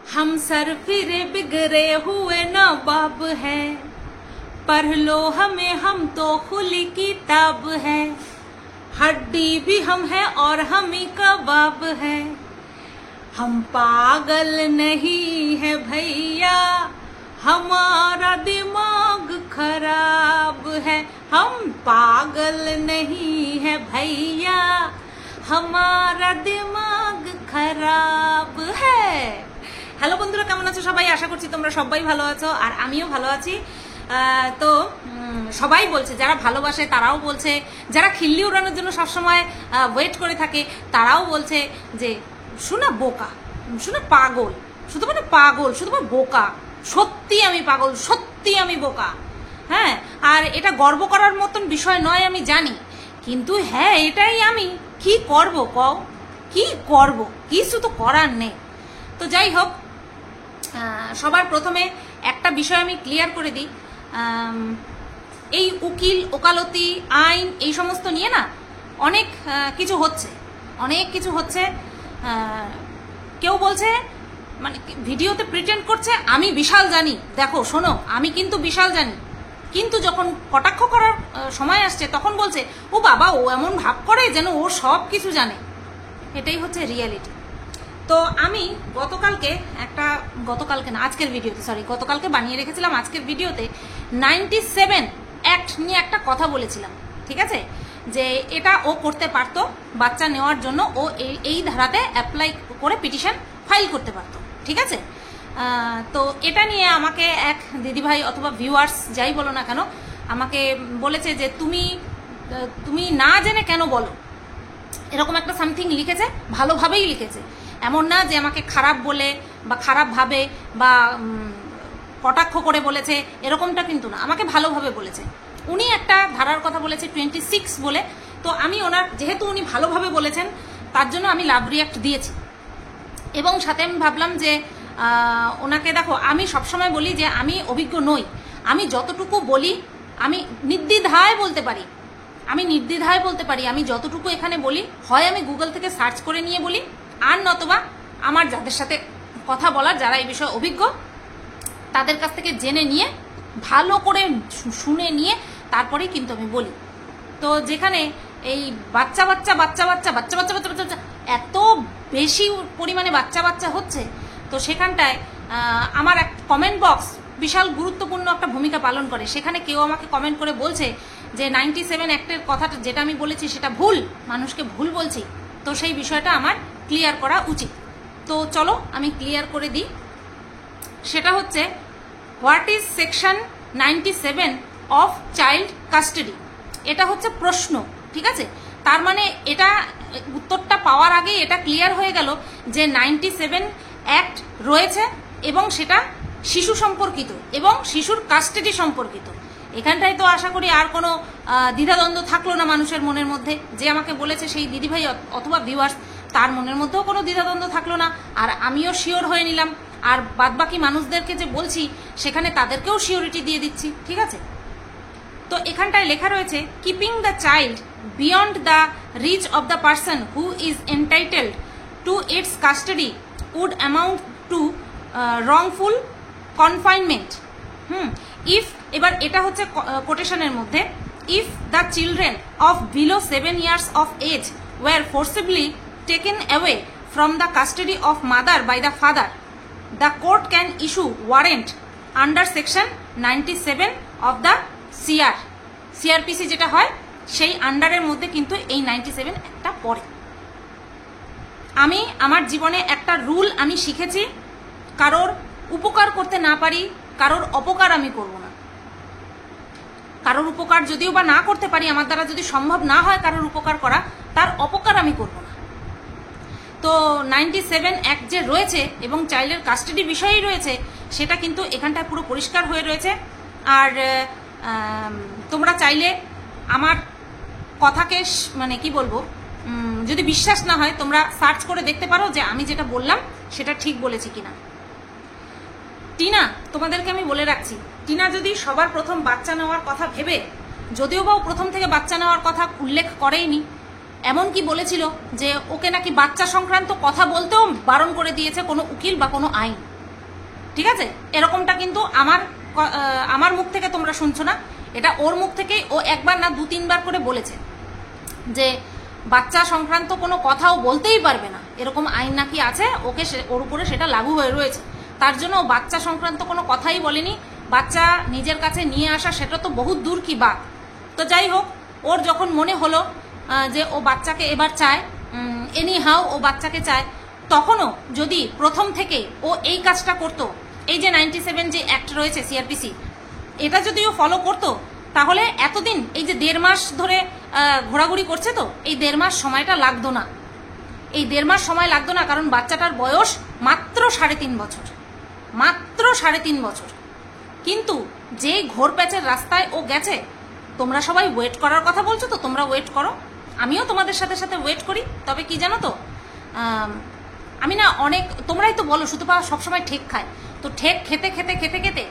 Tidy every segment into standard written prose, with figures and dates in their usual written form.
हम सर फिरे बिगड़े हुए नवाब है, पढ़ लो हमें हम तो खुली किताब है, हड्डी भी हम है और हम ही कबाब है, हम पागल नहीं है भैया, हमारा दिमाग खराब है, हम पागल नहीं है भैया, हमारा दिमाग खराब है। হ্যালো বন্ধুরা, কেমন আছো সবাই? আশা করছি তোমরা সবাই ভালো আছো আর আমিও ভালো আছি। তো সবাই বলছে, যারা ভালোবাসে তারাও বলছে, যারা খিল্লি উড়ানোর জন্য সবসময় ওয়েট করে থাকে তারাও বলছে যে শোনা বোকা, শোনা পাগল, শুধু মানে পাগল, শুধু মানে বোকা। সত্যি আমি পাগল, সত্যি আমি বোকা। হ্যাঁ, আর এটা গর্ব করার মতন বিষয় নয় আমি জানি, কিন্তু হ্যাঁ এটাই আমি। কি করব কও, কি করব? কিছু তো করার নেই। তো যাই হোক, সবার প্রথমে একটা বিষয় আমি ক্লিয়ার করে দিই। এই উকিল ওকালতি আইন এই সমস্ত নিয়ে না অনেক কিছু হচ্ছে, অনেক কিছু হচ্ছে। কেউ বলছে, মানে ভিডিওতে প্রিটেন্ড করছে আমি বিশাল জানি। দেখো শোনো, আমি কিন্তু বিশাল জানি, কিন্তু যখন কটাক্ষ করার সময় আসছে তখন বলছে ও বাবা, ও এমন ভাব করে যেন ও সব কিছু জানে। এটাই হচ্ছে রিয়ালিটি। তো আমি গতকালকে না, আজকের ভিডিওতে, সরি গতকালকে বানিয়ে রেখেছিলাম, আজকের ভিডিওতে 97 অ্যাক্ট নিয়ে একটা কথা বলেছিলাম, ঠিক আছে? যে এটা ও করতে পারতো, বাচ্চা নেওয়ার জন্য ও এই ধারাতে অ্যাপ্লাই করে পিটিশন ফাইল করতে পারতো, ঠিক আছে? তো এটা নিয়ে আমাকে এক দিদিভাই অথবা ভিউয়ার্স যাই বলো না কেন আমাকে বলেছে যে তুমি না জেনে কেন বলো, এরকম একটা সামথিং লিখেছে। ভালোভাবেই লিখেছে, এমন না যে আমাকে খারাপ বলে বা খারাপ ভাবে বা কটাক্ষ করে বলেছে, এরকমটা কিন্তু না, আমাকে ভালোভাবে বলেছে। উনি একটা ধারার কথা বলেছে 26 বলে। তো আমি ওনার, যেহেতু উনি ভালোভাবে বলেছেন তার জন্য আমি লাভ রিয়াক্ট দিয়েছি। এবং সাথে আমি ভাবলাম যে ওনাকে, দেখো আমি সবসময় বলি যে আমি অভিজ্ঞ নই, আমি যতটুকু বলি আমি নির্দ্বিধায় বলতে পারি, আমি যতটুকু এখানে বলি হয় আমি গুগল থেকে সার্চ করে নিয়ে বলি, আর নতবা আমার যাদের সাথে কথা বলার, যারা এই বিষয়ে অভিজ্ঞ তাদের কাছ থেকে জেনে নিয়ে ভালো করে শুনে নিয়ে তারপরেই কিন্তু আমি বলি। তো যেখানে এই বাচ্চা এত বেশি পরিমাণে বাচ্চা হচ্ছে, তো সেখানটায় আমার এক কমেন্ট বক্স বিশাল গুরুত্বপূর্ণ একটা ভূমিকা পালন করে। সেখানে কেউ আমাকে কমেন্ট করে বলছে যে 97 অ্যাক্টের কথাটা যেটা আমি বলেছি সেটা ভুল, মানুষকে ভুল বলছি। তো সেই বিষয়টা আমার ক্লিয়ার করা উচিত। তো চলো আমি ক্লিয়ার করে দিই। সেটা হচ্ছে, what is section 97 of child custody. এটা হচ্ছে প্রশ্ন, ঠিক আছে? তার মানে এটা উত্তরটা পাওয়ার আগে এটা ক্লিয়ার হয়ে গেল যে 97 অ্যাক্ট রয়েছে এবং সেটা শিশু সম্পর্কিত এবং শিশুর কাস্টাডি সম্পর্কিত। এখানটায় তো আশা করি আর কোনো দ্বিধাদ্বন্দ্ব থাকলো না মানুষের মনের মধ্যে। যে আমাকে বলেছে সেই দিদিভাই অথবা ভিউয়ার্স, তার মনের মধ্যেও কোনো দ্বিধাদ্বন্দ্ব থাকলো না, আর আমিও শিওর হয়ে নিলাম। আর বাদবাকি মানুষদেরকে যে বলছি সেখানে তাদেরকেও শিওরিটি দিয়ে দিচ্ছি, ঠিক আছে? তো এখানটায় লেখা রয়েছে, keeping the child beyond the reach of the person who is entitled to its custody would amount to wrongful confinement. If, এবার এটা হচ্ছে কোটেশনের মধ্যে, if the children of below 7 years of age were forcibly taken away from the custody of mother by the father, the court can issue warrant under section 97 of the CRPC যেটা হয় সেই আন্ডারের মধ্যে কিন্তু এই 97 একটা পড়ে। আমি আমার জীবনে একটা রুল আমি শিখেছি, কারোর উপকার করতে না পারি, কারোর অপকার আমি করব না। কারোর উপকার যদিও বা না করতে পারি, আমার দ্বারা যদি সম্ভব না হয় কারোর উপকার করা, তার অপকার আমি করব না। তো 97 অ্যাক্ট যে রয়েছে এবং চাইল্ডের কাস্টাডি বিষয়েই রয়েছে, সেটা কিন্তু এখানটায় পুরো পরিষ্কার হয়ে রয়েছে। আর তোমরা চাইলে আমার কথাকে, মানে কি বলবো, যদি বিশ্বাস না হয় তোমরা সার্চ করে দেখতে পারো যে আমি যেটা বললাম সেটা ঠিক বলেছি কিনা। টিনা, তোমাদেরকে আমি বলে রাখছি, টিনা যদি সবার প্রথম বাচ্চা নেওয়ার কথা ভেবে, যদিও বা প্রথম থেকে বাচ্চা নেওয়ার কথা উল্লেখ করেইনি, এমনকি বলেছিল যে ওকে নাকি বাচ্চা সংক্রান্ত কথা বলতেও বারণ করে দিয়েছে কোনো উকিল বা কোনো আইন। ঠিক আছে? এরকমটা কিন্তু আমার মুখ থেকে তোমরা শুনছো না, এটা ওর মুখ থেকেই ও একবার না 2-3 বার করে বলেছে যে বাচ্চা সংক্রান্ত কোনো কথাও বলতেই পারবে না, এরকম আইন নাকি আছে, ওর উপরে সেটা লাগু হয়ে রয়েছে। তার জন্য ও বাচ্চা সংক্রান্ত কোনো কথাই বলেনি। বাচ্চা নিজের কাছে নিয়ে আসা সেটা তো বহুত দূর কি বাত। তো যাই হোক, ওর যখন মনে হলো যে ও বাচ্চাকে এবার চায়, এনি হাউ ও বাচ্চাকে চায়, তখনও যদি প্রথম থেকে ও এই কাজটা করতো, এই যে 97 যে অ্যাক্ট রয়েছে সিআরপিসি, এটা যদি ও ফলো করতো, তাহলে এতদিন এই যে 1.5 মাস ধরে ঘোরাঘুরি করছে, তো এই 1.5 মাস সময়টা লাগতো না, এই 1.5 মাস সময় লাগতো না, কারণ বাচ্চাটার বয়স মাত্র 3.5 বছর, মাত্র 3.5 বছর। কিন্তু যেই ঘোর প্যাচের রাস্তায় ও গেছে, তোমরা সবাই ওয়েট করার কথা বলছো, তো তোমরা ওয়েট করো, আমিও তোমাদের সাথে সাথে ওয়েট করি। তবে কি জানো তো, আমি না অনেক, তোমরাই তো বলো শুধু পাওয়া সবসময় ঠেক খায়, তো ঠেক খেতে খেতে খেতে খেতে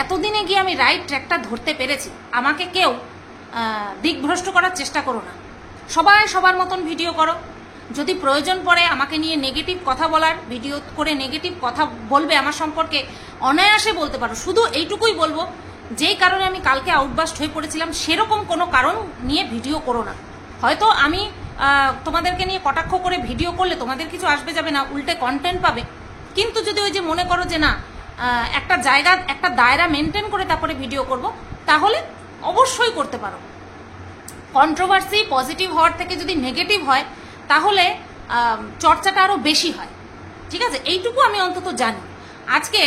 এতদিনে গিয়ে আমি রাইট ট্র্যাকটা ধরতে পেরেছি। আমাকে কেউ দিকভ্রষ্ট করার চেষ্টা করো না, সবাই সবার মতন ভিডিও করো। যদি প্রয়োজন পড়ে আমাকে নিয়ে নেগেটিভ কথা বলার, ভিডিও করে নেগেটিভ কথা বলবে আমার সম্পর্কে, অনায়াসে বলতে পারো। শুধু এইটুকুই বলবো, যেই কারণে আমি কালকে আউটবাস্ট হয়ে পড়েছিলাম, সেরকম কোনো কারণ নিয়ে ভিডিও করো না। হয়তো আমি তোমাদেরকে নিয়ে কটাক্ষ করে ভিডিও করলে তোমাদের কিছু আসবে যাবে না, উল্টে কন্টেন্ট পাবে। কিন্তু যদি ওই যে মনে করো যে না, একটা জায়গা, একটা দায়রা মেনটেন করে তারপরে ভিডিও করব, তাহলে অবশ্যই করতে পারো। কন্ট্রোভার্সি পজিটিভ হওয়ার থেকে যদি নেগেটিভ হয়, তাহলে চর্চাটা আরও বেশি হয়। ঠিক আছে, এইটুকু আমি অন্তত জানি। আজকে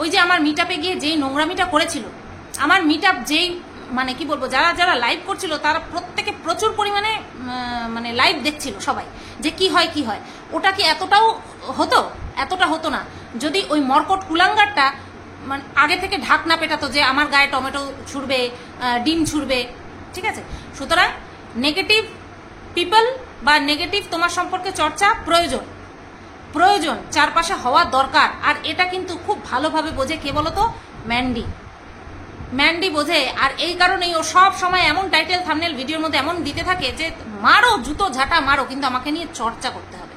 ওই যে আমার মিট আপে গিয়ে যেই নোংরামিটা করেছিল, আমার মিট আপ যেই মানে কি বলবো, যারা যারা লাইভ করছিল তারা প্রত্যেকে প্রচুর পরিমাণে মানে লাইভ দেখছিল সবাই, যে কি হয় কি হয়। ওটা কি এতটাও হতো? এতটা হতো না যদি ওই মর্কট কুলাঙ্গারটা মানে আগে থেকে ঢাক না পেটাতো যে আমার গায়ে টমেটো ছুড়বে, ডিম ছুড়বে। ঠিক আছে, সুতরাং নেগেটিভ পিপল বা নেগেটিভ তোমার সম্পর্কে চর্চা প্রয়োজন, প্রয়োজন, চারপাশে হওয়া দরকার। আর এটা কিন্তু খুব ভালোভাবে বোঝে কে বলতো? ম্যান্ডি বোঝে। আর এই কারণেই ও সব সময় এমন টাইটেল থাম্বনেল ভিডিওর মধ্যে এমন দিতে থাকে যে মারো, জুতো ঝাঁটা মারো, কিন্তু আমাকে নিয়ে চর্চা করতে হবে।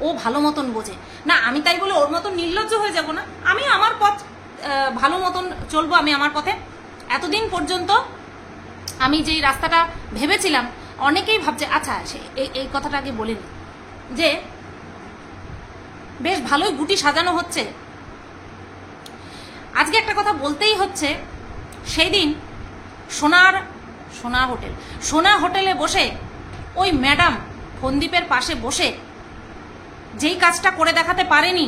ও ভালো মতন বোঝে না, আমি তাই বলে ওর মতন নির্লজ্জ হয়ে যাব না। আমি আমার পথ ভালো মতন চলবো, আমি আমার পথে। এতদিন পর্যন্ত আমি যেই রাস্তাটা ভেবেছিলাম, অনেকেই ভাবছে, আচ্ছা এই কথাটা আগে বলিনি, যে বেশ ভালোই গুটি সাজানো হচ্ছে। আজকে একটা কথা বলতেই হচ্ছে, সেই দিন সোনা হোটেলে বসে ওই ম্যাডাম ফন্দীপের পাশে বসে যেই কাজটা করে দেখাতে পারেনি,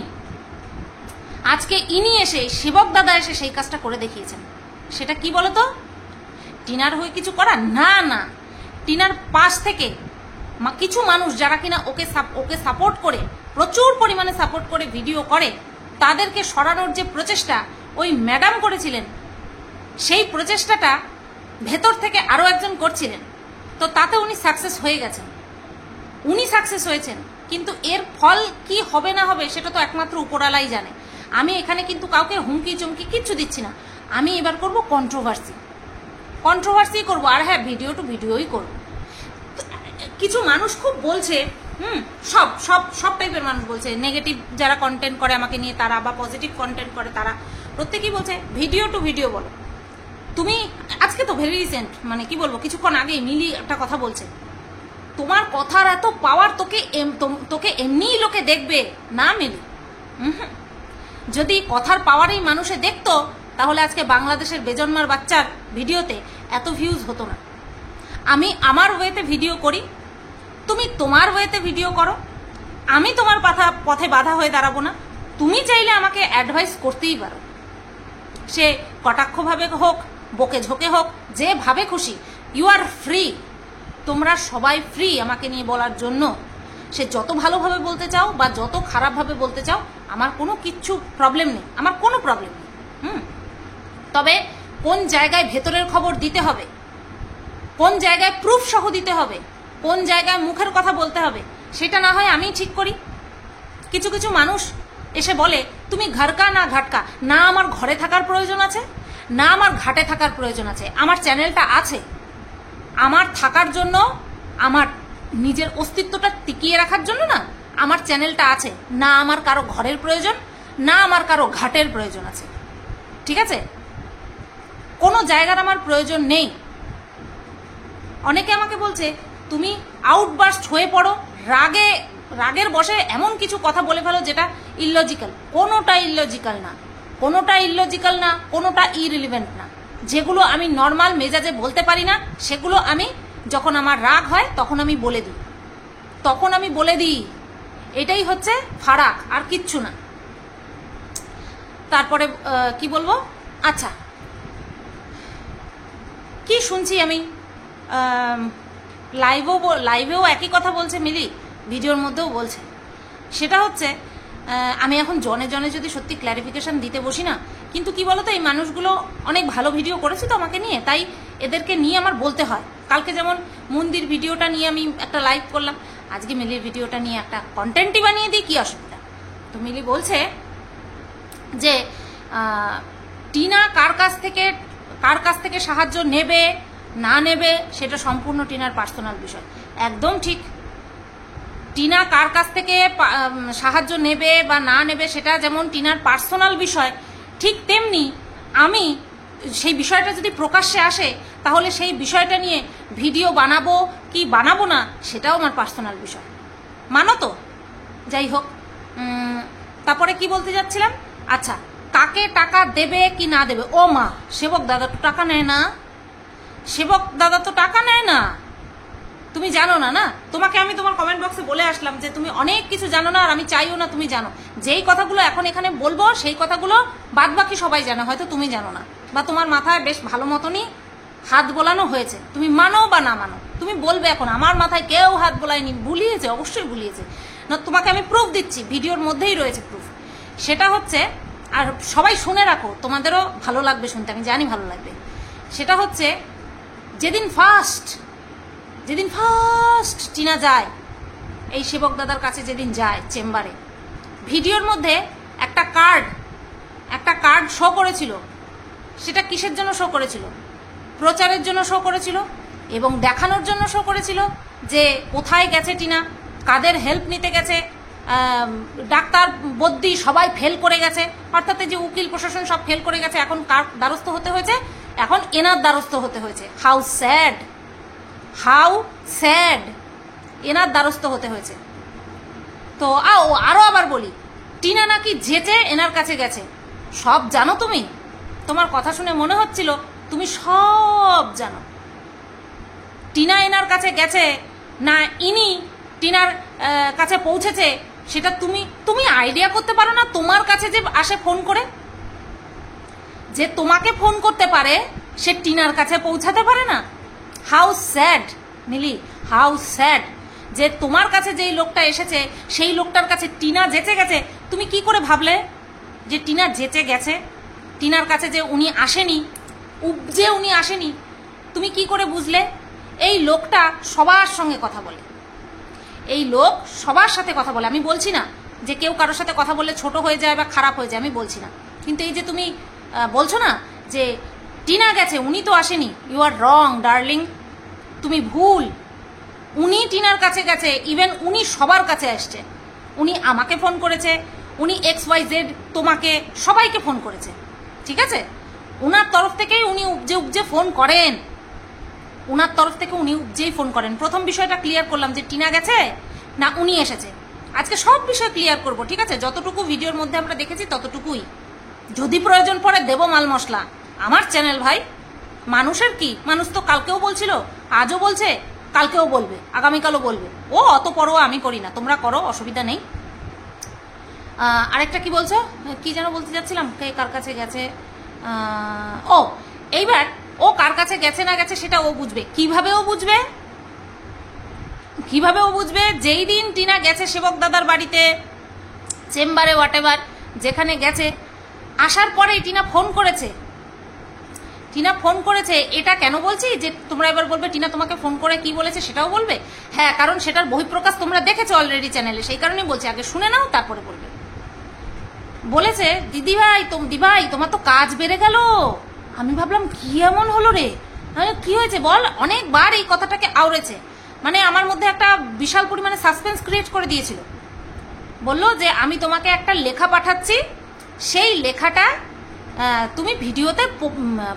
আজকে ইনি এসে, সেবক দাদা এসে সেই কাজটা করে দেখিয়েছেন। সেটা কি বলতো? টিনার হয়ে কিছু করা না, না, টিনার পাশ থেকে কিছু মানুষ যারা কিনা ওকে সাপোর্ট করে, প্রচুর পরিমাণে সাপোর্ট করে ভিডিও করে, তাদেরকে সরানোর যে প্রচেষ্টা ওই ম্যাডাম করেছিলেন, সেই প্রচেষ্টাটা ভেতর থেকে আরও একজন করছিলেন। তো তাতে উনি সাকসেস হয়ে গেছেন, উনি সাকসেস হয়েছেন। কিন্তু এর ফল কি হবে না হবে সেটা তো একমাত্র উপরালাই জানে। আমি এখানে কিন্তু কাউকে হুমকি চমকি কিচ্ছু দিচ্ছি না। আমি এবার করব কন্ট্রোভার্সি করব। আর হ্যাঁ, ভিডিও টু ভিডিওই করব। কিছু মানুষ খুব বলছে, সব টাইপের মানুষ বলছে, নেগেটিভ যারা কন্টেন্ট করে আমাকে নিয়ে তারা, বা পজিটিভ কন্টেন্ট করে তারা, প্রত্যেকেই বলছে ভিডিও টু ভিডিও বলো। তুমি আজকে তো ভেরি রিসেন্ট, মানে কি বলবো, কিছুক্ষণ আগে মিলি একটা কথা বলছে, তোমার কথার এত পাওয়ার, তোকে এমনিই লোকে দেখবে না মিলি। যদি কথার পাওয়ারেই মানুষে দেখতো, তাহলে আজকে বাংলাদেশের বেজন্মার বাচ্চার ভিডিওতে এত ভিউজ হতো না। আমি আমার ওয়েতে ভিডিও করি, তুমি তোমার ওয়েতে ভিডিও করো, আমি তোমার পথে বাধা হয়ে দাঁড়াবো না। তুমি চাইলে আমাকে অ্যাডভাইস করতেই পারো, সে কটাক্ষভাবে হোক, বকে ঝোঁকে হোক, যেভাবে খুশি, ইউ আর ফ্রি। তোমরা সবাই ফ্রি আমাকে নিয়ে বলার জন্য। সে যত ভালোভাবে বলতে চাও বা যত খারাপভাবে বলতে চাও, আমার কোনো কিচ্ছু প্রবলেম নেই, আমার কোনো প্রবলেম নেই। তবে কোন জায়গায় ভেতরের খবর দিতে হবে, কোন জায়গায় প্রুফ সহ দিতে হবে, কোন জায়গায় মুখের কথা বলতে হবে, সেটা না হয় আমি ঠিক করি। কিছু কিছু মানুষ এসে বলে তুমি ঘরকা না ঘাটকা, না আমার ঘরে থাকার প্রয়োজন আছে, না আমার ঘাটে থাকার প্রয়োজন আছে। আমার চ্যানেলটা আছে আমার থাকার জন্য, আমার নিজের অস্তিত্বটা টিকিয়ে রাখার জন্য না, আমার চ্যানেলটা আছে। না আমার কারো ঘরের প্রয়োজন, না আমার কারো ঘাটের প্রয়োজন আছে, ঠিক আছে? কোনো জায়গার আমার প্রয়োজন নেই। অনেকে আমাকে বলছে তুমি আউটবার্স্ট হয়ে পড়ো, রাগের বশে এমন কিছু কথা বলে ফেলো যেটা ইললজিক্যাল। কোনোটা ইললজিক্যাল না, কোনোটা ইললজিক্যাল না, কোনোটা ইরিলিভেন্ট না। যেগুলো আমি নর্মাল মেজাজে বলতে পারি না সেগুলো আমি যখন আমার রাগ হয় তখন আমি বলে দিই। এটাই হচ্ছে ফারাক, আর কিচ্ছু না। তারপরে কি বলবো, আচ্ছা কি শুনছি আমি, লাইভেও একই কথা বলছে মিলি, ভিডিওর মধ্যেও বলছে। সেটা হচ্ছে আমি এখন জনে জনে যদি সত্যি ক্ল্যারিফিকেশন দিতে বসি না, কিন্তু কি বলতো, এই মানুষগুলো অনেক ভালো ভিডিও করেছে তো আমাকে নিয়ে, তাই এদেরকে নিয়ে আমার বলতে হয়। কালকে যেমন মন্দির ভিডিওটা নিয়ে আমি একটা লাইভ করলাম, আজকে মিলির ভিডিওটা নিয়ে একটা কন্টেন্টই বানিয়ে দিই, কি অসুবিধা? তো মিলি বলছে যে টিনা কার কাছ থেকে সাহায্য নেবে না নেবে সেটা সম্পূর্ণ টিনার পার্সোনাল বিষয়। একদম ঠিক। টিনা কার কাছ থেকে সাহায্য নেবে বা না নেবে সেটা যেমন টিনার পার্সোনাল বিষয়, ঠিক তেমনি আমি সেই বিষয়টা যদি প্রকাশ্যে আসে তাহলে সেই বিষয়টা নিয়ে ভিডিও বানাবো কি বানাবো না সেটাও আমার পার্সোনাল বিষয়, মানো তো? যাই হোক, তারপরে কি বলতে যাচ্ছিলাম, আচ্ছা কাকে টাকা দেবে কি না দেবে? ও মা, সেবক দাদা তো টাকা নেয় না, তুমি জানো না। না, তোমাকে আমি তোমার কমেন্ট বক্সে বলে আসলাম যে তুমি অনেক কিছু জানো না, আর আমি চাইও না তুমি জানো। যেই কথাগুলো এখন এখানে বলবো সেই কথাগুলো বাদ বাকি সবাই জানে, হয়তো তুমি জানো না, বা তোমার মাথায় বেশ ভালো মতনই হাত বোলানো হয়েছে, তুমি মানো বা না মানো। তুমি বলবে এখন আমার মাথায় কেউ হাত বোলায়নি, ভুলিয়েছে, অবশ্যই ভুলিয়েছে না। তোমাকে আমি প্রুফ দিচ্ছি, ভিডিওর মধ্যেই রয়েছে প্রুফ। সেটা হচ্ছে, আর সবাই শুনে রাখো, তোমাদেরও ভালো লাগবে শুনতে, আমি জানি ভালো লাগবে। সেটা হচ্ছে যেদিন ফার্স্ট টিনা যায় এই সেবক দাদার কাছে, যেদিন যায় চেম্বারে, ভিডিওর মধ্যে একটা কার্ড শো করেছিল। সেটা কিসের জন্য শো করেছিল? প্রচারের জন্য শো করেছিল এবং দেখানোর জন্য শো করেছিল যে কোথায় গেছে টিনা, কাদের হেল্প নিতে গেছে। ডাক্তার বদ্যি সবাই ফেল করে গেছে, অর্থাৎ যে উকিল প্রশাসন সব ফেল করে গেছে। এখন কার দ্বারস্থ হতে হয়েছে? এখন এনার দ্বারস্থ হতে হয়েছে। হাউ স্যাড, এনার দ্বারস্থ হতে হয়েছে। তো আরো আবার বলি, টিনা নাকি যেচে এনার কাছে গেছে। সব জানো তুমি? তোমার কথা শুনে মনে হচ্ছিল তুমি সব জানো। টিনা এনার কাছে গেছে না ইনি টিনার কাছে পৌঁছেছে সেটা তুমি আইডিয়া করতে পারো না? তোমার কাছে যে আসে ফোন করে, যে তোমাকে ফোন করতে পারে, সে টিনার কাছে পৌঁছাতে পারে না। How sad Mili, how sad যে তোমার কাছে যেই লোকটা এসেছে সেই লোকটার কাছে টিনা যেচে গেছে। তুমি কি করে ভাবলে যে টিনা যেচে গেছে? টিনার কাছে যে উনি আসেনি, উনি আসেনি, তুমি কি করে বুঝলে? এই লোকটা সবার সঙ্গে কথা বলে, এই লোক সবার সাথে কথা বলে। আমি বলছি না যে কেউ কারোর সাথে কথা বললে ছোট হয়ে যায় বা খারাপ হয়ে যায়, আমি বলছি না। কিন্তু এই যে তুমি বলছো না যে টিনা গেছে, উনি তো আসেনি, ইউ আর রং ডার্লিং, তুমি ভুল। উনি টিনার কাছে গেছে, ইভেন উনি সবার কাছে আসছে। উনি আমাকে ফোন করেছে, উনি XYZ তোমাকে সবাইকে ফোন করেছে, ঠিক আছে? উনার তরফ থেকেই উনি উপজে ফোন করেন, উনার তরফ থেকে উনি উপজেই ফোন করেন। প্রথম বিষয়টা ক্লিয়ার করলাম যে টিনা গেছে না উনি এসেছে। আজকে সব বিষয় ক্লিয়ার করব, ঠিক আছে? যতটুকু ভিডিওর মধ্যে আমরা দেখেছি ততটুকুই। যদি প্রয়োজন পড়ে দেব মাল মশলা, আমার চ্যানেল ভাই। মানুষের কি, মানুষ তো কালকেও বলছিল, আজও বলছে, কালকেও বলবে, আগামীকালও বলবে। ও অত পরোয়া আমি করি না, তোমরা করো, অসুবিধা নেই। আরেকটা কি বলছো, কি যেন বলতে যাচ্ছিলাম, কে কার কাছে গেছে? এইবার ও কার কাছে গেছে না গেছে সেটা ও বুঝবে। কিভাবে ও বুঝবে? যেই দিন টিনা গেছে সেবক দাদার বাড়িতে, চেম্বারে, হোয়াটএভার যেখানে গেছে, আসার পরেই টিনা ফোন করেছে। এটা কেন বলছি যে তোমরা এবার বলবে টিনা তোমাকে ফোন করে কি বলেছে সেটাও বলবে। হ্যাঁ, কারণ সেটার বহিঃপ্রকাশ তোমরা দেখেছো অলরেডি চ্যানেলে, সেই কারণেই বলছি, আগে শুনে নাও তারপরে বলবে। বলেছে দিদিভাই তোমার তো কাজ বেড়ে গেল। আমি ভাবলাম কি এমন হলো রে, কি হয়েছে বল? অনেকবার এই কথাটাকে আওড়েছে, মানে আমার মধ্যে একটা বিশাল পরিমাণে সাসপেন্স ক্রিয়েট করে দিয়েছিল। বললো যে আমি তোমাকে একটা লেখা পাঠাচ্ছি, সেই লেখাটা তুমি ভিডিওতে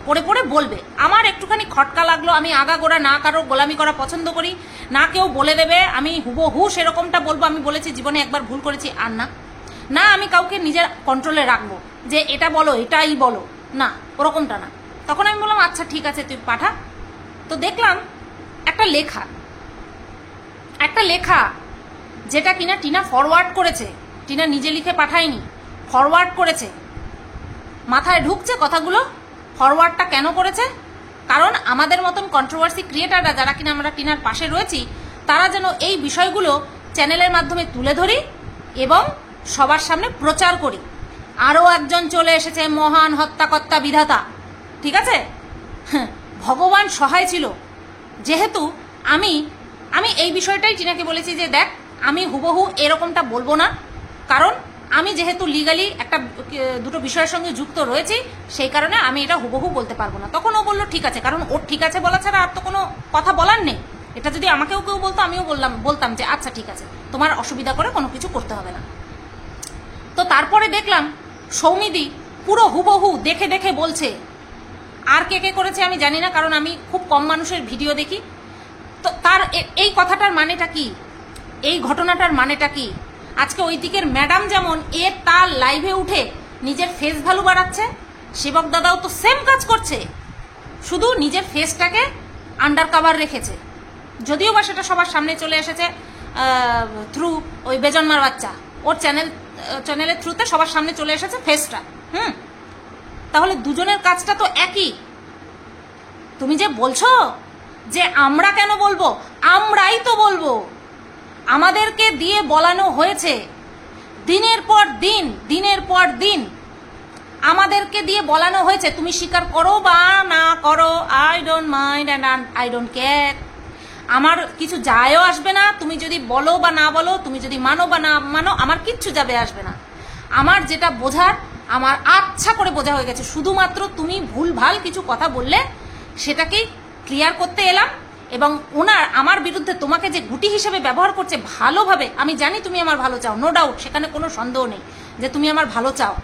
পড়ে পড়ে বলবে। আমার একটুখানি খটকা লাগলো, আমি আগাগোড়া না কারো গোলামি করা পছন্দ করি না, কেউ বলে দেবে আমি হুবহু সেরকমটা বলবো। আমি বলেছি জীবনে একবার ভুল করেছি, আর না আমি কাউকে নিজের কন্ট্রোলে রাখবো যে এটা বলো এটাই বলো, না ওরকমটা না। তখন আমি বললাম আচ্ছা ঠিক আছে তুই পাঠা। তো দেখলাম একটা লেখা যেটা কিনা টিনা ফরওয়ার্ড করেছে, টিনা নিজে লিখে পাঠায়নি, ফরওয়ার্ড করেছে। মাথায় ঢুকছে কথাগুলো? ফরওয়ার্ডটা কেন করেছে? কারণ আমাদের মতন কন্ট্রোভার্সি ক্রিয়েটাররা যারা কিনা আমরা টিনার পাশে রয়েছি, তারা যেন এই বিষয়গুলো চ্যানেলের মাধ্যমে তুলে ধরি এবং সবার সামনে প্রচার করি। আরও একজন চলে এসেছে, মহান হত্যাকর্তা বিধাতা, ঠিক আছে, ভগবান সহায় ছিল। যেহেতু আমি এই বিষয়টাই টিনাকে বলেছি যে দেখ আমি হুবহু এরকমটা বলবো না, কারণ আমি যেহেতু লিগালি দুটো বিষয়ের সঙ্গে যুক্ত রয়েছি, সেই কারণে আমি এটা হুবহু বলতে পারবো না। তখন ও বললো ঠিক আছে, কারণ ওর ঠিক আছে বলা ছাড়া আর তো কোনো কথা বলার নেই। এটা যদি আমাকেও কেউ বলতো আমিও বলতাম যে আচ্ছা ঠিক আছে, তোমার অসুবিধা করে কোনো কিছু করতে হবে না। তো তারপরে দেখলাম সৌমিদি পুরো হুবহু দেখে দেখে বলছে। আর কে করেছে আমি জানি না, কারণ আমি খুব কম মানুষের ভিডিও দেখি। তো তার এই কথাটার মানেটা কি, এই ঘটনাটার মানেটা কি? আজকে ওই দিকের ম্যাডাম যেমন তার লাইভে উঠে নিজের ফেস ভ্যালু বাড়াচ্ছে, সেবক দাদাও তো সেম কাজ করছে, শুধু নিজের ফেসটাকে আন্ডার কাভার রেখেছে। যদিও বা সেটা সবার সামনে চলে এসেছে থ্রু ওই বেজন্মার বাচ্চা, ওর চ্যানেলের থ্রুতে সবার সামনে চলে এসেছে ফেসটা। তাহলে দুজনের কাজটা তো একই। তুমি যে বলছো যে আমরা কেন বলবো, আমরাই তো বলবো। আমাদেরকে দিয়ে বলানো হয়েছে দিনের পর দিন আমাদেরকে দিয়ে বলানো হয়েছে। তুমি স্বীকার করো বা না করো, I don't mind and I don't care, আমার কিছু যায়ও আসবে না। তুমি যদি বলো বা না বলো, তুমি যদি মানো বা না মানো, আমার কিচ্ছু যাবে আসবে না। আমার যেটা বোঝার আমার আচ্ছা করে বোঝা হয়ে গেছে। শুধুমাত্র তুমি ভুলভাল কিছু কথা বললে সেটাকেই ক্লিয়ার করতে এলাম। এবং আমার বিরুদ্ধে তোমাকে যে গুটি হিসেবে ব্যবহার করছে ভালোভাবে, আমি জানি তুমি আমার ভালো চাও, নো ডাউট, সেখানে কোনো সন্দেহ নেই যে তুমি আমার ভালো চাও,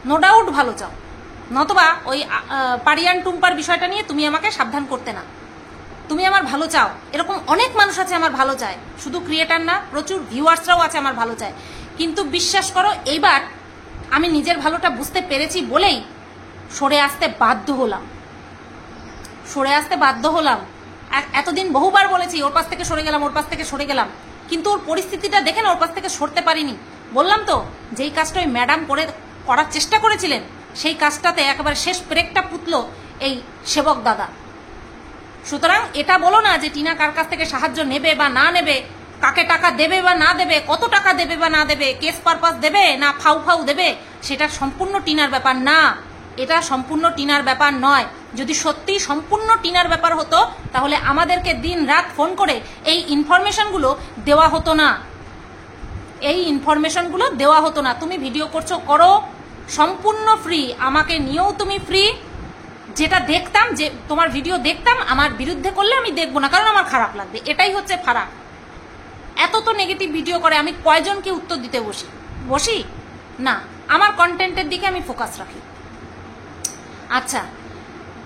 নো ডাউট ভালো চাও। নতবা ওই পারিয়ান টুম্পার বিষয়টা নিয়ে তুমি আমাকে সাবধান করতে না। তুমি আমার ভালো চাও, এরকম অনেক মানুষ আছে আমার ভালো চায়, শুধু ক্রিয়েটার না, প্রচুর ভিউয়ার্সরাও আছে আমার ভালো চায়। কিন্তু বিশ্বাস করো এইবার আমি নিজের ভালোটা বুঝতে পেরেছি বলেই সরে আসতে বাধ্য হলাম। এতদিন বহুবার বলেছি ওর পাশ থেকে সরে গেলাম, কিন্তু ওর পরিস্থিতিটা দেখে না ওর পাশ থেকে সরতে পারিনি। বললাম তো যেই কাজটা ওই ম্যাডাম করার চেষ্টা করেছিলেন, সেই কাজটাতে একেবারে শেষ ব্রেকটা পুতলো এই সেবক দাদা। সুতরাং এটা বলো না যে টিনা কার কাছ থেকে সাহায্য নেবে বা না নেবে, কাকে টাকা দেবে বা না দেবে, কত টাকা দেবে বা না দেবে, কেস পারপাস দেবে না ফাউ দেবে, সেটা সম্পূর্ণ টিনার ব্যাপার না। এটা সম্পূর্ণ টিনার ব্যাপার নয়। যদি সত্যি সম্পূর্ণ টিনার ব্যাপার হতো তাহলে আমাদেরকে দিন রাত ফোন করে এই ইনফরমেশনগুলো দেওয়া হতো না। তুমি ভিডিও করছো, করো, সম্পূর্ণ ফ্রি, আমাকে নিয়েও তুমি ফ্রি। যেটা দেখতাম, যে তোমার ভিডিও দেখতাম, আমার বিরুদ্ধে করলে আমি দেখবো না, কারণ আমার খারাপ লাগবে। এটাই হচ্ছে ফারাক। এত তো নেগেটিভ ভিডিও করে, আমি কয়জনকে উত্তর দিতে বসি না, আমার কন্টেন্টের দিকে আমি ফোকাস রাখি। আচ্ছা,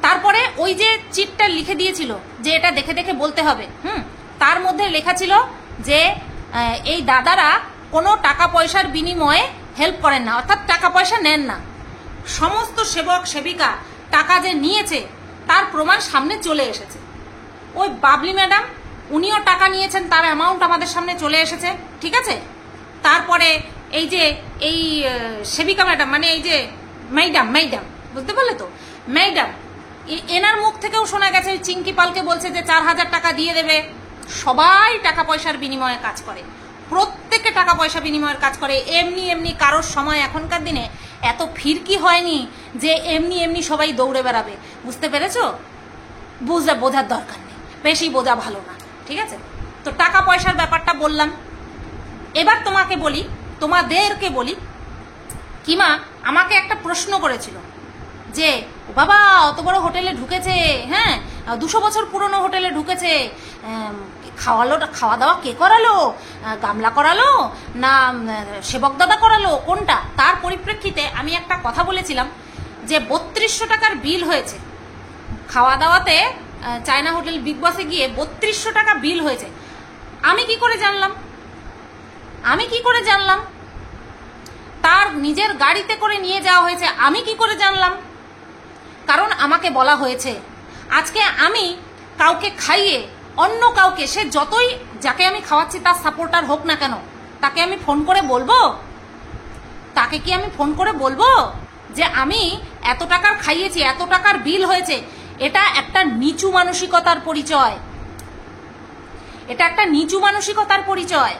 তারপরে ওই যে চিটটা লিখে দিয়েছিল যে এটা দেখে দেখে বলতে হবে, তার মধ্যে লেখা ছিল যে এই দাদারা কোনো টাকা পয়সার বিনিময়ে হেল্প করেন না, অর্থাৎ টাকা পয়সা নেন না। সমস্ত সেবক সেবিকা টাকা যে নিয়েছে তার প্রমাণ সামনে চলে এসেছে। ওই বাবলি ম্যাডাম উনিও টাকা নিয়েছেন, তার অ্যামাউন্ট আমাদের সামনে চলে এসেছে, ঠিক আছে। তারপরে এই যে এই সেবিকা ম্যাডাম, মানে এই যে ম্যাডাম, বুঝতে পারলে তো, ম্যাডাম, এনার মুখ থেকেও শোনা গেছে চিঙ্কি পালকে বলছে যে 4000 টাকা দিয়ে দেবে। সবাই টাকা পয়সার বিনিময়ে কাজ করে, প্রত্যেকে টাকা পয়সা বিনিময়ের কাজ করে। এমনি কারোর সময় এখনকার দিনে এত ফিরকি হয়নি যে এমনি সবাই দৌড়ে বেড়াবে, বুঝতে পেরেছো? বোঝার দরকার নেই, বেশি বোঝা ভালো না, ঠিক আছে। তো টাকা পয়সার ব্যাপারটা বললাম। এবার তোমাদেরকে বলি, কিমা আমাকে একটা প্রশ্ন করেছিল যে বাবা অত বড় হোটেলে ঢুকেছে, 200 বছর পুরনো হোটেলে ঢুকেছে, খাওয়া দাওয়া কে করালো, গামলা করালো না সেবক দাদা করালো, কোনটা? তার পরিপ্রেক্ষিতে আমি আমি একটা কথা বলেছিলাম যে 3200 টাকার বিল হয়েছে খাওয়া দাওয়াতে, চায়না হোটেল বিগ বসে গিয়ে 3200 টাকা বিল হয়েছে। আমি কি করে জানলাম? তার নিজের গাড়িতে করে নিয়ে যাওয়া হয়েছে, আমি কি করে জানলাম? কারণ আমাকে বলা হয়েছে। আজকে আমি কাউকে খাইয়ে অন্য কাউকে, সে যতই যাকে আমি খাওয়াচ্ছি তার সাপোর্টার হোক না কেন, তাকে আমি ফোন করে বলবো? তাকে কি আমি ফোন করে বলবো যে আমি এত টাকার খাইয়েছি, এত টাকার বিল হয়েছে? এটা একটা নিচু মানসিকতার পরিচয়। এটা একটা নিচু মানসিকতার পরিচয়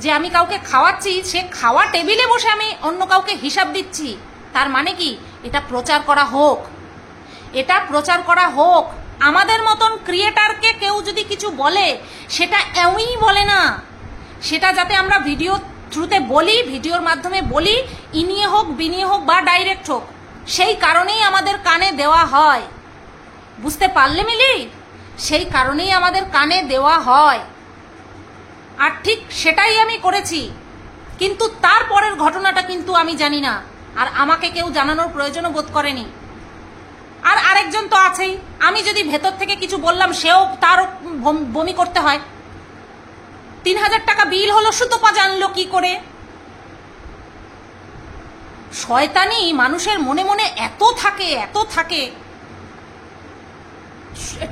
যে আমি কাউকে খাওয়াচ্ছি, সে খাওয়া টেবিলে বসে আমি অন্য কাউকে হিসাব দিচ্ছি। তার মানে কি? এটা প্রচার করা হোক, এটা প্রচার করা হোক। আমাদের মতন ক্রিয়েটারকে কেউ যদি কিছু বলে, সেটা এমনই বলে না, সেটা যাতে আমরা ভিডিও থ্রুতে বলি, ভিডিওর মাধ্যমে বলি, ইনিয়ে হোক বিনিয়ে হোক বা ডাইরেক্ট হোক, সেই কারণেই আমাদের কানে দেওয়া হয়। বুঝতে পারলে মিলি? সেই কারণেই আমাদের কানে দেওয়া হয়। আর ঠিক সেটাই আমি করেছি, কিন্তু তারপরের ঘটনাটা কিন্তু আমি জানি না, আর আমাকে কেউ জানানোর প্রয়োজনও বোধ করেনি। আর আরেকজন তো আছেই, আমি যদি ভেতর থেকে কিছু বললাম সেও তার বমি করতে হয়। 3000 টাকা বিল হলো, সুতপা জানলো কি করে? শয়তানি মানুষের মনে মনে এত থাকে।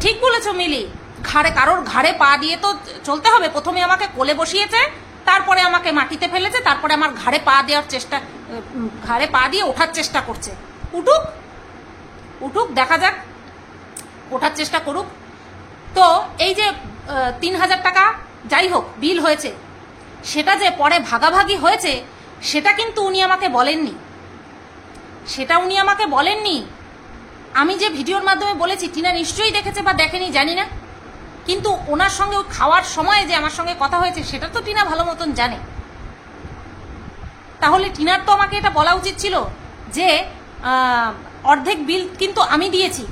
ঠিক বলেছো মিলি, কারোর ঘাড়ে পা দিয়ে তো চলতে হবে। প্রথমে আমাকে কোলে বসিয়েছে, তারপরে আমাকে মাটিতে ফেলেছে, তারপরে আমার ঘাড়ে পা দিয়ে ওঠার চেষ্টা করছে। উঠুক, দেখা যাক, ওঠার চেষ্টা করুক। তো এই যে 3000 টাকা যাই হোক বিল হয়েছে, সেটা যে পরে ভাগাভাগি হয়েছে, সেটা কিন্তু উনি আমাকে বলেননি। আমি যে ভিডিওর মাধ্যমে বলেছি, টিনা নিশ্চয়ই দেখেছে বা দেখেনি জানি না, কিন্তু ওনার সঙ্গে খাওয়ার সময় যে আমার সঙ্গে কথা হয়েছে, সেটা তো টিনা ভালো মতন জানে। তাহলে টিনার তো আমাকে এটা বলা উচিত ছিল যে অর্ধেক বিল কিন্তু আমি দিয়েছি।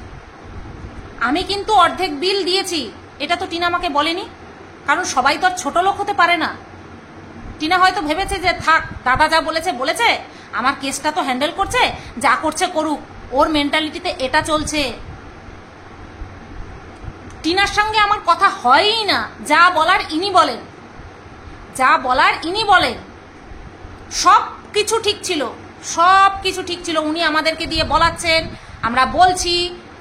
এটা তো টিনা আমাকে বলেনি, কারণ সবাই তো আর ছোট লোক হতে পারে না। টিনা হয়তো ভেবেছে যে থাক, দাদা যা বলেছে, আমার কেসটা তো হ্যান্ডেল করছে, যা করছে করুক, ওর মেন্টালিটিতে এটা চলছে। টিনার সঙ্গে আমার কথা হয়ই না, যা বলার ইনি বলেন। সব কিছু ঠিক ছিল, উনি আমাদেরকে দিয়ে বলাচ্ছেন, আমরা বলছি,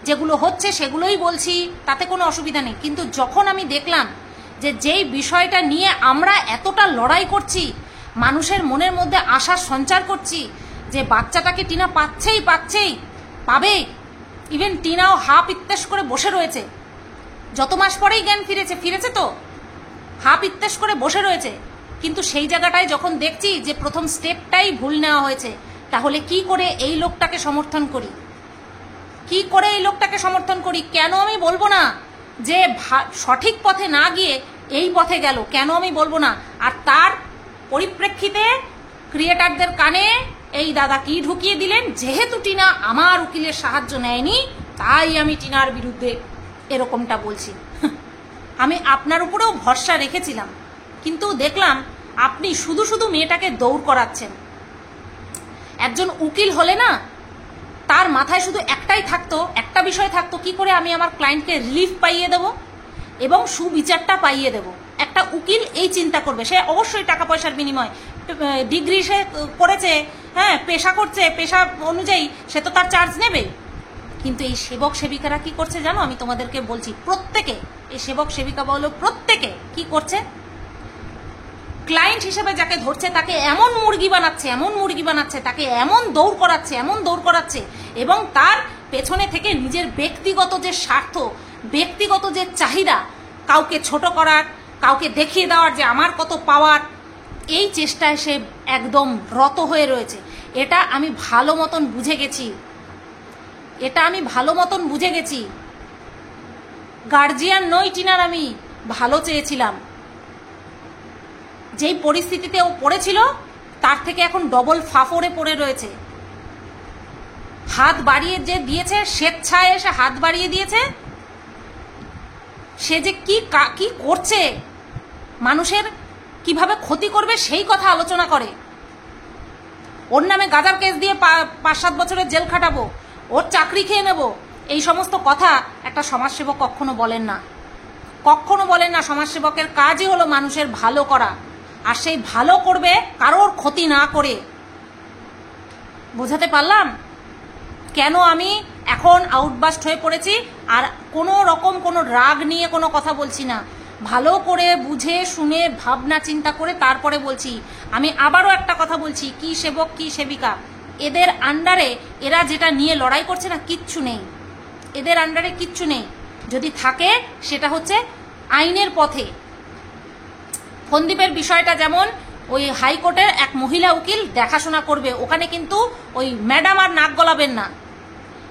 যেগুলো হচ্ছে সেগুলোই বলছি, তাতে কোনো অসুবিধা নেই। কিন্তু যখন আমি দেখলাম যে যেই বিষয়টা নিয়ে আমরা এতটা লড়াই করছি, মানুষের মনের মধ্যে আশার সঞ্চার করছি যে বাচ্চাটাকে টিনা পাবে, ইভেন টিনাও হাফ ইত্তেশ করে বসে রয়েছে। যত মাস পরেই জ্ঞান ফিরেছে তো হাফ ইত্তেশ করে বসে রয়েছে, কিন্তু সেই জায়গাটায় যখন দেখছি যে প্রথম স্টেপটাই ভুল নেওয়া হয়েছে, তাহলে কি করে এই লোকটাকে সমর্থন করি? কেন আমি বলবো না যে সঠিক পথে না গিয়ে এই পথে গেল? কেন আমি বলবো না? আর তার পরিপ্রেক্ষিতে ক্রিয়েটারদের কানে এই দাদা কি ঢুকিয়ে দিলেন, যেহেতু টিনা আমার উকিলের সাহায্য নেয়নি, তাই আমি টিনার বিরুদ্ধে এরকমটা বলছি। আমি আপনার উপরেও ভরসা রেখেছিলাম, কিন্তু দেখলাম আপনি শুধু মেয়েটাকে দৌড় করাচ্ছেন। একজন উকিল হলে না, তার মাথায় শুধু একটা বিষয় থাকতো, কি করে আমি আমার ক্লায়েন্টকে রিলিফ পাইয়ে দেব এবং সুবিচারটা পাইয়ে দেব। একটা উকিল এই চিন্তা করবে। সে অবশ্যই টাকা পয়সার বিনিময়, ডিগ্রি সে করেছে, হ্যাঁ, পেশা অনুযায়ী সে তো তার চার্জ নেবে। কিন্তু এই সেবক সেবিকারা কি করছে জানো? আমি তোমাদেরকে বলছি, প্রত্যেকে, এই সেবক সেবিকা বলো, প্রত্যেকে কি করছে? ক্লায়েন্ট হিসেবে যাকে ধরছে তাকে এমন মুরগি বানাচ্ছে, তাকে এমন দৌড় করাচ্ছে, এবং তার পেছনে থেকে নিজের ব্যক্তিগত যে স্বার্থ, ব্যক্তিগত যে চাহিদা, কাউকে ছোট করার, কাউকে দেখিয়ে দেওয়ার যে আমার কত পাওয়ার, এই চেষ্টায় সে একদম রত হয়ে রয়েছে। এটা আমি ভালো মতন বুঝে গেছি। গার্জিয়ান নই টিনার, আমি ভালো চেয়েছিলাম। যেই পরিস্থিতিতে ও পড়েছিল, তার থেকে এখন ডবল ফাফরে পড়ে রয়েছে। হাত বাড়িয়ে যে দিয়েছে, স্বেচ্ছায় এসে হাত বাড়িয়ে দিয়েছে, সে যে কি করছে, মানুষের কিভাবে ক্ষতি করবে সেই কথা আলোচনা করে। ওর নামে গাঁজার কেস দিয়ে 5-7 বছরের জেল খাটাবো, ওর চাকরি খেয়ে নেব, এই সমস্ত কথা একটা সমাজসেবক কখনো বলেন না, কখনো বলেন না। সমাজসেবকের কাজই হলো মানুষের ভালো করা, আর সেই ভালো করবে কারোর ক্ষতি না করে। বোঝাতে পারলাম কেন আমি এখন আউটবাস্ট হয়ে পড়েছি? আর কোনো রকম কোনো রাগ নিয়ে কোনো কথা বলছি না, ভালো করে বুঝে শুনে ভাবনা চিন্তা করে তারপরে বলছি। আমি আবারও একটা কথা বলছি, কি সেবক কি সেবিকা, এদের আন্ডারে এরা যেটা নিয়ে লড়াই করছে না, কিচ্ছু নেই, এদের আন্ডারে কিচ্ছু নেই। যদি থাকে সেটা হচ্ছে আইনের পথে। ফন্দীপের বিষয়টা যেমন ওই হাইকোর্টের এক মহিলা উকিল দেখাশোনা করবে, ওখানে কিন্তু ওই ম্যাডাম আর নাক গলাবেন না,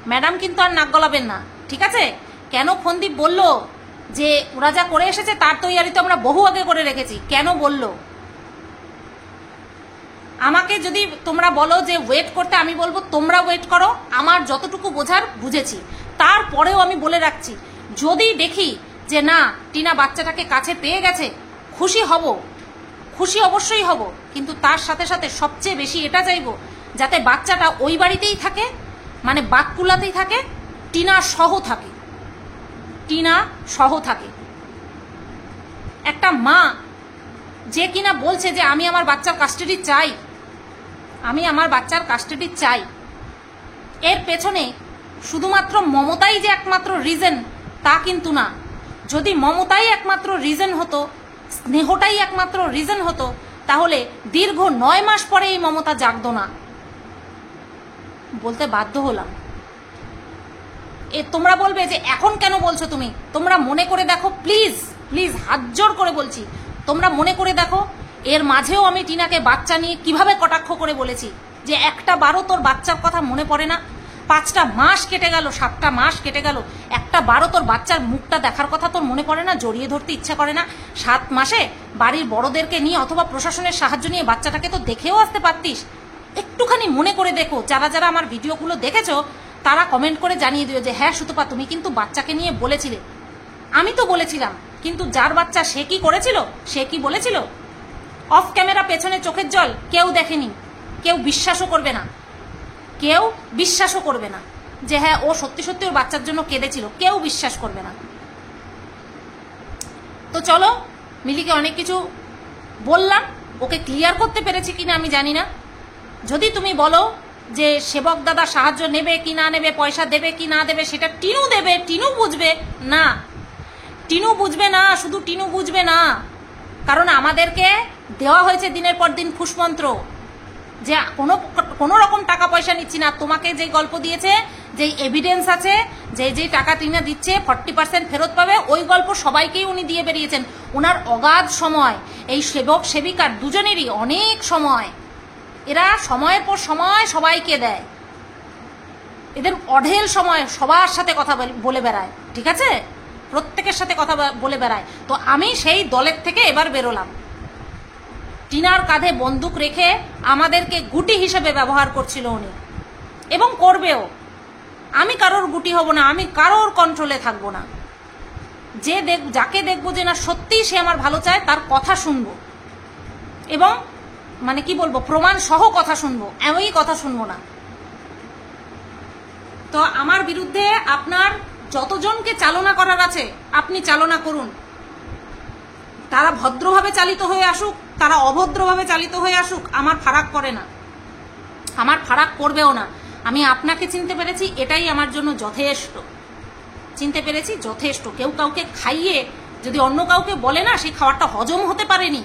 ম্যাডাম কিন্তু আর নাক গলাবেন না, ঠিক আছে? কেন ফন্দীপ বলল যে ওরা যা করে এসেছে তার তৈয়ারি তো আমরা বহু আগে করে রেখেছি, কেন বলল? আমাকে যদি তোমরা বলো যে ওয়েট করতে, আমি বলবো তোমরা ওয়েট করো, আমার যতটুকু বোঝার বুঝেছি। তারপরেও আমি বলে রাখছি, যদি দেখি যে না টিনা বাচ্চাটাকে কাছে পেয়ে গেছে, খুশি হব, খুশি অবশ্যই হব, কিন্তু তার সাথে সাথে সবচেয়ে বেশি এটা চাইবো যাতে বাচ্চাটা ওই বাড়িতেই থাকে, মানে বাতকুলাতেই থাকে, টিনা সহ থাকে, টিনা সহ থাকে। একটা মা যে কিনা বলছে যে আমি আমার বাচ্চার কাস্টাডি চাই, আমি আমার বাচ্চার কাস্টাডি চাই, এর পেছনে শুধুমাত্র মমতাই যে একমাত্র রিজন তা কিন্তু না। যদি মমতাই একমাত্র রিজন হতো, স্নেহটাই একমাত্র রিজন হতো, তাহলে দীর্ঘ 9 মাস পরে এই মমতা জাগতো না। বলতে বাধ্য হলাম। তোমরা বলবে যে এখন কেন বলছো তুমি? তোমরা মনে করে দেখো, প্লিজ প্লিজ, হাত জোর করে বলছি, তোমরা মনে করে দেখো, এর মাঝেও আমি টিনাকে বাচ্চা নিয়ে কিভাবে কটাক্ষ করে বলেছি যে একটা বারও তোর বাচ্চার কথা মনে পড়ে না? 5টা মাস কেটে গেল, 7টা মাস কেটে গেল, একটা বারও তোর বাচ্চার মুখটা দেখার কথা তোর মনে পড়ে না? জড়িয়ে ধরতে ইচ্ছা করে না? 7 মাসে বাড়ির বড়দেরকে নিয়ে অথবা প্রশাসনের সাহায্য নিয়ে বাচ্চাটাকে তো দেখেও আসতে পারতিস। একটুখানি মনে করে দেখো। যারা যারা আমার ভিডিওগুলো দেখেছো তারা কমেন্ট করে জানিয়ে দিও যে হ্যাঁ সুতপা তুমি কিন্তু বাচ্চাকে নিয়ে বলেছিলে। আমি তো বলেছিলাম, কিন্তু যার বাচ্চা সে কি করেছিল? সে কি বলেছিল? অফ ক্যামেরা পেছনে চোখের জল কেউ দেখেনি, কেউ বিশ্বাসও করবে না, কেউ বিশ্বাসও করবে না যে হ্যাঁ ও সত্যি সত্যি ওর বাচ্চার জন্য কেঁদেছিল, কেউ বিশ্বাস করবে না। তো চলো, মিলিকে অনেক কিছু বললাম, ওকে ক্লিয়ার করতে পেরেছি কিনা আমি জানি না। যদি তুমি বলো যে সেবক দাদা সাহায্য নেবে কি না নেবে, পয়সা দেবে কি না দেবে, সেটা টিনু দেবে, টিনু বুঝবে না, টিনু বুঝবে না, শুধু টিনু বুঝবে না, কারণ আমাদেরকে দেওয়া হয়েছে দিনের পর দিন ফুসমন্ত্র যে কোনো রকম টাকা পয়সা নিচ্ছি না। তোমাকে যে গল্প দিয়েছে, যে এভিডেন্স আছে, যে টাকা টিনা দিচ্ছে 40% ফেরত পাবে, ওই গল্প সবাইকেই উনি দিয়ে বেরিয়েছেন। ওনার অগাধ সময়, এই সেবক সেবিকার দুজনেরই অনেক সময়, এরা সময়ের পর সময় সবাইকে দেয়, এদের অঢেল সময় সবার সাথে কথা বলে বেড়ায়, ঠিক আছে, প্রত্যেকের সাথে কথা বলে বেড়ায়। তো আমি সেই দলের থেকে এবার বেরোলাম। টিনার কাঁধে বন্দুক রেখে আমাদেরকে গুটি হিসেবে ব্যবহার করছিল উনি, এবং করবেও। আমি কারোর গুটি হব না, আমি কারোর কন্ট্রোলে থাকবো না। যাকে দেখবো যে না সত্যিই সে আমার ভালো চায়, তার কথা শুনবো, এবং মানে কি বলবো, প্রমাণ সহ কথা শুনবো, এমনই কথা শুনবো না। তো আমার বিরুদ্ধে আপনার যতজনকে চালনা করার আছে আপনি চালনা করুন, তারা ভদ্রভাবে চালিত হয়ে আসুক, তারা অভদ্রভাবে চালিত হয়ে আসুক, আমার ফারাক করে না, আমার ফারাক করবেও না। আমি আপনাকে চিনতে পেরেছি, এটাই আমার জন্য যথেষ্ট। চিনতে পেরেছি, যথেষ্ট। কেউ কাউকে খাইয়ে যদি অন্য কাউকে বলে না সেই খাবারটা হজম হতে পারেনি,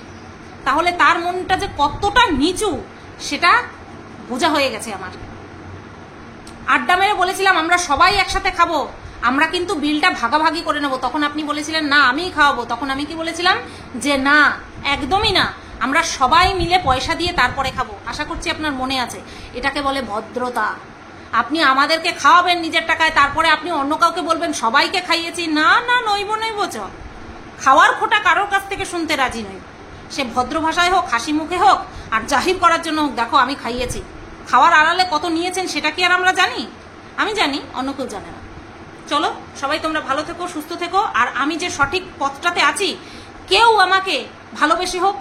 তাহলে তার মনটা যে কতটা নিচু সেটা বোঝা হয়ে গেছে আমার। আড্ডা মেরে বলেছিলাম আমরা সবাই একসাথে খাবো, আমরা কিন্তু বিলটা ভাগাভাগি করে নেবো। তখন আপনি বলেছিলেন না আমিই খাওয়াবো। তখন আমি কি বলেছিলাম যে না, একদমই না, আমরা সবাই মিলে পয়সা দিয়ে তারপরে খাবো। আশা করছি আপনার মনে আছে। এটাকে বলে ভদ্রতা। আপনি আমাদেরকে খাওয়াবেন নিজের টাকায়, তারপরে আপনি অন্য কাউকে বলবেন সবাইকে খাইয়েছি। না না, নইব চ। খাওয়ার খোটা কারোর কাছ থেকে শুনতে রাজি নই, সে ভদ্র ভাষায় হোক, হাসি মুখে হোক, আর জাহির করার জন্য হোক, দেখো আমি খাইয়েছি। খাওয়ার আড়ালে কত নিয়েছেন সেটা কি আর আমরা জানি? আমি জানি, অন্য কেউ জানে না। চলো সবাই তোমরা ভালো থেকো, সুস্থ থেকো। আর আমি যে সঠিক পথটাতে আছি, কেউ আমাকে ভালোবেসে হোক,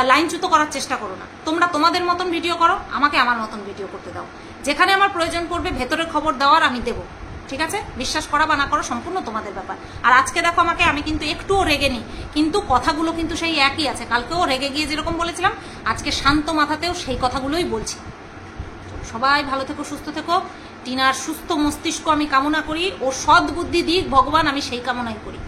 লাইনচ্যুত করার চেষ্টা করো না। তোমরা তোমাদের মতন ভিডিও করো, আমাকে আমার মতন ভিডিও করতে দাও। যেখানে আমার প্রয়োজন পড়বে ভেতরের খবর দেওয়ার আমি দেবো, ঠিক আছে? বিশ্বাস করা বা না করা সম্পূর্ণ তোমাদের ব্যাপার। আর আজকে দেখো আমাকে, আমি কিন্তু একটুও রেগে নি, কিন্তু কথাগুলো কিন্তু সেই একই আছে। কালকেও রেগে গিয়ে যেরকম বলেছিলাম, আজকে শান্ত মাথাতেও সেই কথাগুলোই বলছি। সবাই ভালো থেকো, সুস্থ থেকো। টিনার সুস্থ মস্তিষ্ক আমি কামনা করি, ও সৎ বুদ্ধি দিক ভগবান, আমি সেই কামনাই করি।